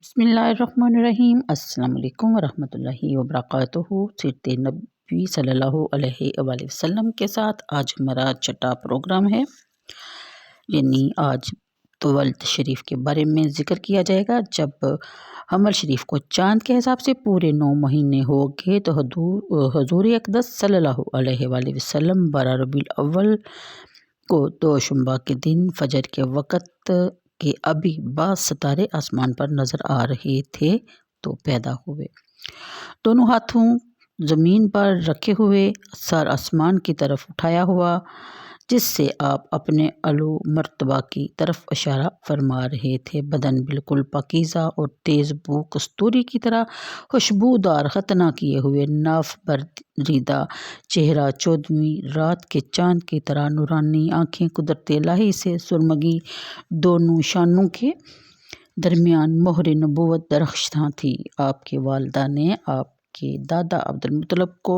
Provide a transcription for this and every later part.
بسم اللہ الرحمن الرحیم۔ السلام علیکم ورحمۃ اللہ وبرکاتہ۔ سیرت نبی صلی اللہ علیہ وآلہ وسلم کے ساتھ آج ہمارا چھٹا پروگرام ہے، یعنی آج طولت شریف کے بارے میں ذکر کیا جائے گا۔ جب حمل شریف کو چاند کے حساب سے پورے 9 مہینے ہو گئے تو حضور اقدس صلی اللہ علیہ وآلہ وسلم 12 ربیع الاول کو دوشنبہ کے دن فجر کے وقت کہ ابھی بعض ستارے آسمان پر نظر آ رہے تھے تو پیدا ہوئے۔ دونوں ہاتھوں زمین پر رکھے ہوئے، سر آسمان کی طرف اٹھایا ہوا، جس سے آپ اپنے علو مرتبہ کی طرف اشارہ فرما رہے تھے۔ بدن بالکل پاکیزہ اور تیز بو کستوری کی طرح خوشبودار، ختنہ کیے ہوئے، ناف بریدہ چہرہ، 14ویں رات کے چاند کی طرح نورانی آنکھیں، قدرت الہی سے سرمگی، دونوں شانوں کے درمیان مہر نبوت درخشاں تھی۔ آپ کی والدہ نے آپ کے دادا عبدالمطلب کو،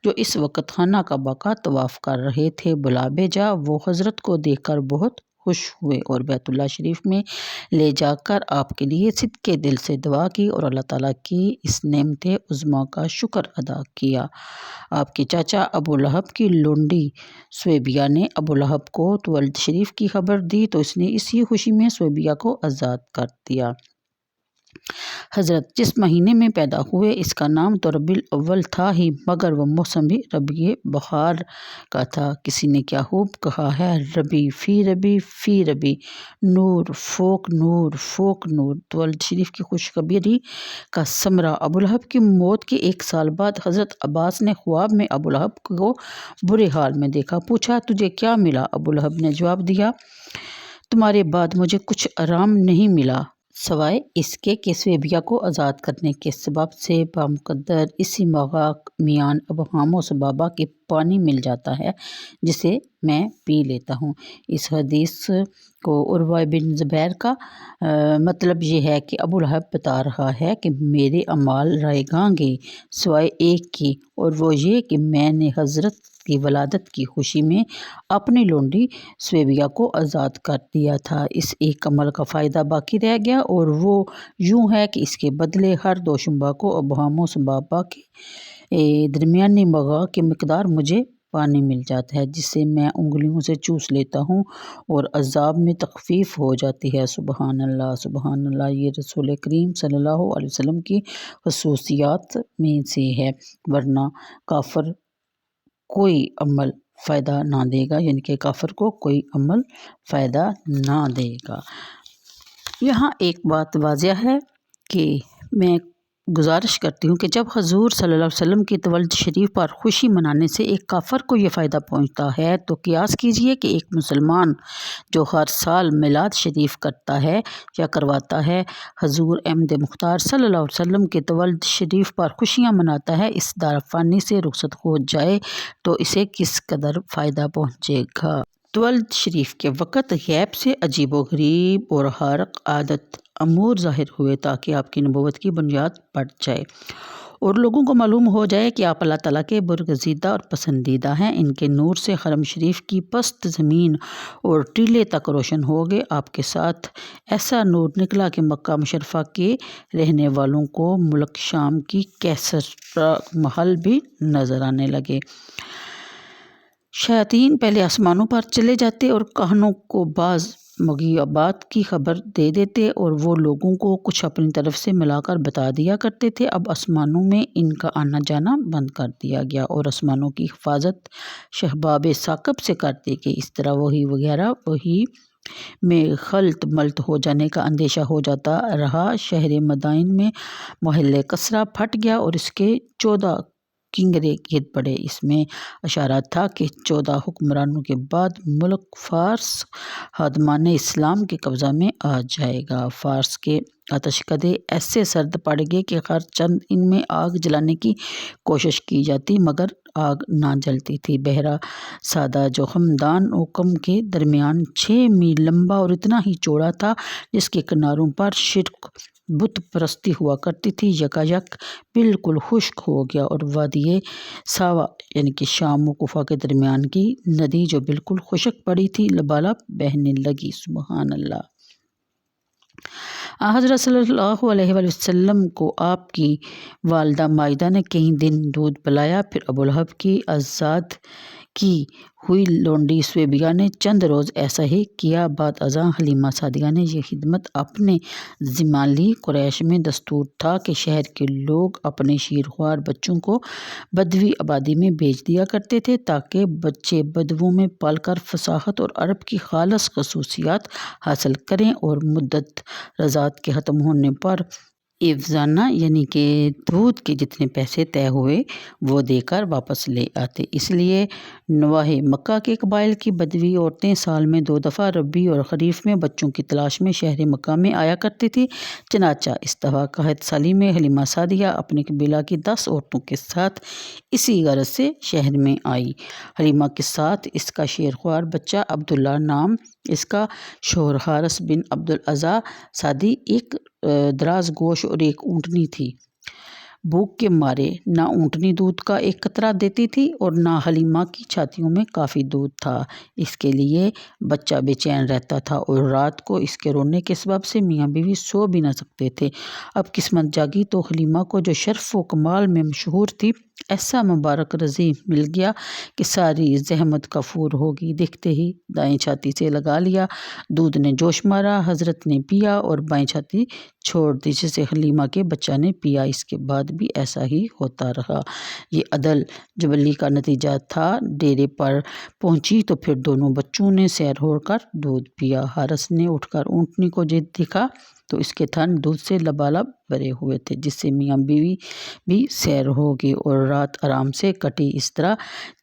جو اس وقت خانہ کعبہ کا طواف کر رہے تھے، بلا بھیجا۔ وہ حضرت کو دیکھ کر بہت خوش ہوئے اور بیت اللہ شریف میں لے جا کر آپ کے لیے صدقے دل سے دعا کی اور اللہ تعالیٰ کی اس نعمت عظمیٰ کا شکر ادا کیا۔ آپ کے چاچا ابو لہب کی لونڈی سویبیہ نے ابو لہب کو طولت شریف کی خبر دی تو اس نے اسی خوشی میں سویبیہ کو آزاد کر دیا۔ حضرت جس مہینے میں پیدا ہوئے اس کا نام تو ربیع الاول تھا ہی، مگر وہ موسم بھی ربیع بہار کا تھا۔ کسی نے کیا خوب کہا ہے، ربیع فی ربیع، نور فوق نور فوق نور۔ طولت شریف کی خوشخبری کا ثمرہ ابو لہب کی موت کے 1 سال بعد حضرت عباس نے خواب میں ابو لہب کو برے حال میں دیکھا۔ پوچھا، تجھے کیا ملا؟ ابو لہب نے جواب دیا، تمہارے بعد مجھے کچھ آرام نہیں ملا، سوائے اس کے کہ سویبیہ کو آزاد کرنے کے سبب سے بامقدر اسی مغاں میان ابہام و سبابہ کے پانی مل جاتا ہے جسے میں پی لیتا ہوں۔ اس حدیث کو عروہ بن زبیر کا مطلب یہ ہے کہ ابو لہب بتا رہا ہے کہ میرے اعمال رائگاں گے سوائے ایک کی، اور وہ یہ کہ میں نے حضرت کی ولادت کی خوشی میں اپنی لونڈی سویبیہ کو آزاد کر دیا تھا۔ اس ایک عمل کا فائدہ باقی رہ گیا اور وہ یوں ہے کہ اس کے بدلے ہر دوشنبہ کو ابہام و سبابہ کے درمیانی مغاں کی مقدار مجھے پانی مل جاتا ہے، جسے میں انگلیوں سے چوس لیتا ہوں اور عذاب میں تخفیف ہو جاتی ہے۔ سبحان اللہ سبحان اللہ۔ یہ رسول کریم صلی اللہ علیہ وسلم کی خصوصیات میں سے ہے، ورنہ کافر کوئی عمل فائدہ نہ دے گا، یعنی کہ کافر کو کوئی عمل فائدہ نہ دے گا۔ یہاں ایک بات واضح ہے کہ میں گزارش کرتی ہوں کہ جب حضور صلی اللہ علیہ وسلم کی طولت شریف پر خوشی منانے سے ایک کافر کو یہ فائدہ پہنچتا ہے تو قیاس کیجئے کہ ایک مسلمان جو ہر سال میلاد شریف کرتا ہے یا کرواتا ہے، حضور احمد مختار صلی اللہ علیہ وسلم کی طولت شریف پر خوشیاں مناتا ہے، اس دار فانی سے رخصت ہو جائے تو اسے کس قدر فائدہ پہنچے گا۔ طولت شریف کے وقت غیب سے عجیب و غریب اور خارق عادت امور ظاہر ہوئے تاکہ آپ کی نبوت کی بنیاد پڑ جائے اور لوگوں کو معلوم ہو جائے کہ آپ اللہ تعالیٰ کے برگزیدہ اور پسندیدہ ہیں۔ ان کے نور سے حرم شریف کی پست زمین اور ٹیلے تک روشن ہو گئے۔ آپ کے ساتھ ایسا نور نکلا کہ مکہ مشرفہ کے رہنے والوں کو ملک شام کی کیسرا محل بھی نظر آنے لگے۔ شیاطین پہلے آسمانوں پر چلے جاتے اور کاہنوں کو بعض مغیبات کی خبر دے دیتے اور وہ لوگوں کو کچھ اپنی طرف سے ملا کر بتا دیا کرتے تھے۔ اب آسمانوں میں ان کا آنا جانا بند کر دیا گیا اور آسمانوں کی حفاظت شہباب ثاقب سے کر دی گئی۔ اس طرح وحی وغیرہ وحی میں خلط ملط ہو جانے کا اندیشہ ہو جاتا رہا۔ شہر مدائن میں محلِ کسریٰ پھٹ گیا اور اس کے 14 کنگرے گر پڑے۔ اس میں اشارات تھا کہ 14 حکمرانوں کے بعد ملک فارس خادمان اسلام کے قبضہ میں آ جائے گا۔ فارس کے آتش کدے ایسے سرد پڑ گئے کہ ہر چند ان میں آگ جلانے کی کوشش کی جاتی مگر آگ نہ جلتی تھی۔ بحیرہ سادہ جو خمدان و قم کے درمیان 6 میل لمبا اور اتنا ہی چوڑا تھا، جس کے کناروں پر شرک بت پرستی ہوا کرتی تھی، یکایک بالکل خشک ہو گیا اور وادی ساوا یعنی کہ شام و کوفہ کے درمیان کی ندی جو بالکل خشک پڑی تھی لبالب بہنے لگی۔ سبحان اللہ۔ حضرت صلی اللہ علیہ وآلہ وسلم کو آپ کی والدہ مائدہ نے کئی دن دودھ پلایا۔ پھر ابولہب کی آزاد کی ہوئی لونڈی سویبیہ نے چند روز ایسا ہی کیا۔ بعد ازاں حلیمہ سعدیہ نے یہ خدمت اپنے ذمہ لی۔ قریش میں دستور تھا کہ شہر کے لوگ اپنے شیرخوار بچوں کو بدوی آبادی میں بھیج دیا کرتے تھے تاکہ بچے بدووں میں پل کر فصاحت اور عرب کی خالص خصوصیات حاصل کریں اور مدت رضاعت کے ختم ہونے پر افزانہ یعنی کہ دودھ کے جتنے پیسے طے ہوئے وہ دے کر واپس لے آتے۔ اس لیے نواحِ مکہ کے قبائل کی بدوی عورتیں سال میں 2 دفعہ ربیع اور خریف میں بچوں کی تلاش میں شہر مکہ میں آیا کرتی تھی۔ چنانچہ اتفاق 1 سالی میں حلیمہ سعدیہ اپنے قبیلہ کی 10 عورتوں کے ساتھ اسی غرض سے شہر میں آئی۔ حلیمہ کے ساتھ اس کا شیرخوار بچہ عبداللہ نام اس کا شوہر حارث بن عبدالعزیز سعدی، ایک دراز گوش اور ایک اونٹنی تھی۔ بھوک کے مارے نہ اونٹنی دودھ کا ایک قطرہ دیتی تھی اور نہ حلیمہ کی چھاتیوں میں کافی دودھ تھا۔ اس کے لیے بچہ بے چین رہتا تھا اور رات کو اس کے رونے کے سبب سے میاں بیوی سو بھی نہ سکتے تھے۔ اب قسمت جاگی تو حلیمہ کو جو شرف و کمال میں مشہور تھی، ایسا مبارک رضیع مل گیا کہ ساری زحمت کفور ہوگی۔ دیکھتے ہی دائیں چھاتی سے لگا لیا، دودھ نے جوش مارا، حضرت نے پیا اور بائیں چھاتی چھوڑ دی جسے حلیمہ کے بچہ نے پیا۔ اس کے بعد بھی ایسا ہی ہوتا رہا۔ یہ عدل جبلی کا نتیجہ تھا۔ ڈیرے پر پہنچی تو پھر دونوں بچوں نے سیر ہو کر دودھ پیا۔ حارث نے اٹھ کر اونٹنی کو دیکھا تو اس کے تھن دودھ سے لبالب بھرے ہوئے تھے، جس سے میاں بیوی بھی سیر ہو گئی اور رات آرام سے کٹی۔ اس طرح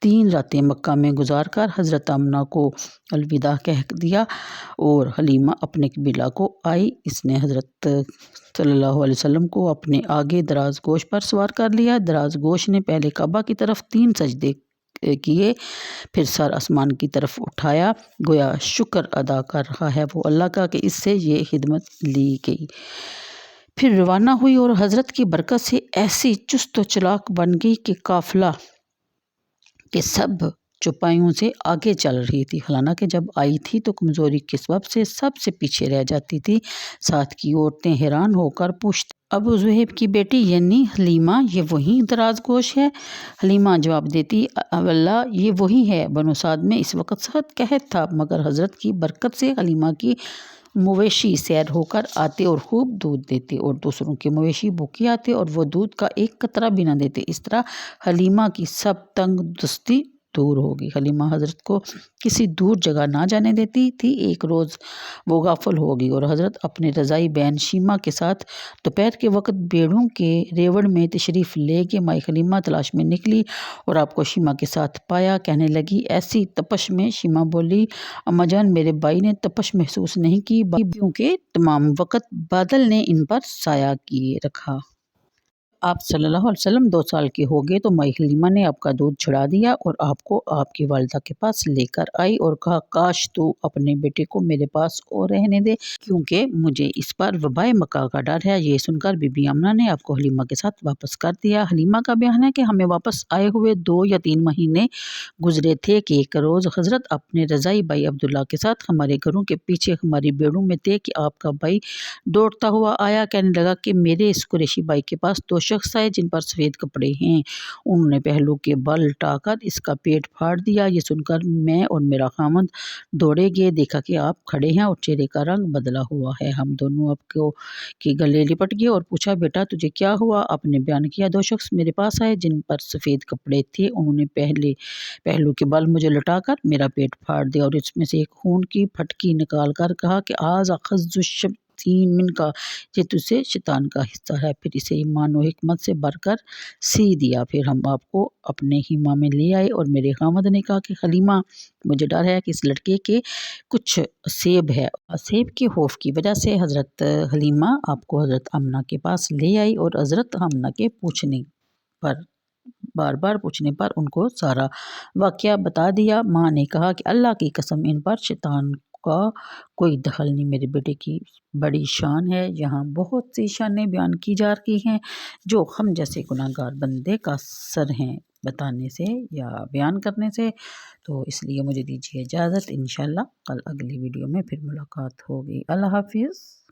3 راتیں مکہ میں گزار کر حضرت آمنہ کو الوداع کہہ دیا اور حلیمہ اپنے قبیلہ کو آئی۔ اس نے حضرت صلی اللہ علیہ وسلم کو اپنے آگے دراز گوش پر سوار کر لیا۔ دراز گوش نے پہلے کعبہ کی طرف 3 سجدے کیے، پھر سر آسمان کی طرف اٹھایا، گویا شکر ادا کر رہا ہے وہ اللہ کا کہ اس سے یہ خدمت لی گئی۔ پھر روانہ ہوئی اور حضرت کی برکت سے ایسی چست و چلاک بن گئی کہ قافلہ کے سب چوپایوں سے آگے چل رہی تھی، حالانکہ جب آئی تھی تو کمزوری کے سبب سے سب سے پیچھے رہ جاتی تھی۔ ساتھ کی عورتیں حیران ہو کر پوچھتی، ابو ذؤیب کی بیٹی یعنی حلیمہ یہ وہی دراز گوش ہے؟ حلیمہ جواب دیتی، واللہ یہ وہی ہے۔ بنو سعد میں اس وقت سخت قحط تھا، مگر حضرت کی برکت سے حلیمہ کی مویشی سیر ہو کر آتے اور خوب دودھ دیتے اور دوسروں کے مویشی بھوکے آتے اور وہ دودھ کا ایک قطرہ بھی نہ دیتے۔ اس طرح حلیمہ کی سب تنگ دستی دور ہو گئی۔ حلیمہ حضرت کو کسی دور جگہ نہ جانے دیتی تھی۔ ایک روز وہ غافل ہو گئی اور حضرت اپنے رضاعی بہن شیمہ کے ساتھ دوپہر کے وقت بیڑوں کے ریوڑ میں تشریف لے گئے۔ مائی حلیمہ تلاش میں نکلی اور آپ کو شیمہ کے ساتھ پایا، کہنے لگی، ایسی تپش میں؟ شیمہ بولی، اماں جان میرے بھائی نے تپش محسوس نہیں کی، کیونکہ تمام وقت بادل نے ان پر سایہ کیے رکھا۔ آپ صلی اللہ علیہ وسلم 2 سال کے ہو گئے تو مائی حلیمہ نے آپ کا دودھ چھڑا دیا اور آپ کو آپ کی والدہ کے پاس لے کر آئی اور کہا، کاش تو اپنے بیٹے کو میرے پاس اور رہنے دے، کیونکہ مجھے اس پر وبائے مکہ کا ڈر ہے۔ یہ سن کر بی بی آمنہ نے آپ کو حلیمہ کے ساتھ واپس کر دیا۔ حلیمہ کا بیان ہے کہ ہمیں واپس آئے ہوئے 2 یا 3 مہینے گزرے تھے کہ ایک روز حضرت اپنے رضاعی بھائی عبداللہ کے ساتھ ہمارے گھروں کے پیچھے ہماری بیڑوں میں تھے کہ آپ کا بھائی دوڑتا ہوا آیا، کہنے لگا کہ میرے اس قریشی بھائی کے پاس 2 شخص آئے جن پر سفید کپڑے ہیں، انہوں نے پہلو کے بل لٹا کر اس کا پیٹ پھاڑ دیا۔ یہ سن کر میں اور میرا خاوند دوڑے گئے، دیکھا کہ آپ کھڑے ہیں اور چہرے کا رنگ بدلا ہوا ہے۔ ہم دونوں آپ کے گلے لپٹ گئے اور پوچھا، بیٹا تجھے کیا ہوا؟ آپ نے بیان کیا، 2 شخص میرے پاس آئے جن پر سفید کپڑے تھے، انہوں نے پہلو کے بل مجھے لٹا کر میرا پیٹ پھاڑ دیا اور اس میں سے ایک خون کی پھٹکی نکال کر کہا کہ ھذا خز الشیطان منک، یہ تجھ سے شیطان کا حصہ ہے، پھر اسے ایمان و حکمت سے بھر کر سی دیا۔ پھر ہم آپ کو اپنے خیمہ میں لے آئے اور میرے خاوند نے کہا کہ حلیمہ مجھے ڈر ہے کہ اس لڑکے کے کچھ عصیب ہے۔ عصیب کے خوف کی وجہ سے حضرت حلیمہ آپ کو حضرت آمنہ کے پاس لے آئی اور حضرت آمنہ کے بار بار پوچھنے پر ان کو سارا واقعہ بتا دیا۔ ماں نے کہا کہ اللہ کی قسم ان پر شیطان کا کوئی دخل نہیں، میرے بیٹے کی بڑی شان ہے۔ یہاں بہت سی شانیں بیان کی جا رہی ہیں جو ہم جیسے گناہگار بندے کا سر ہیں بتانے سے یا بیان کرنے سے، تو اس لیے مجھے دیجیے اجازت، انشاءاللہ کل اگلی ویڈیو میں پھر ملاقات ہوگی۔ اللہ حافظ۔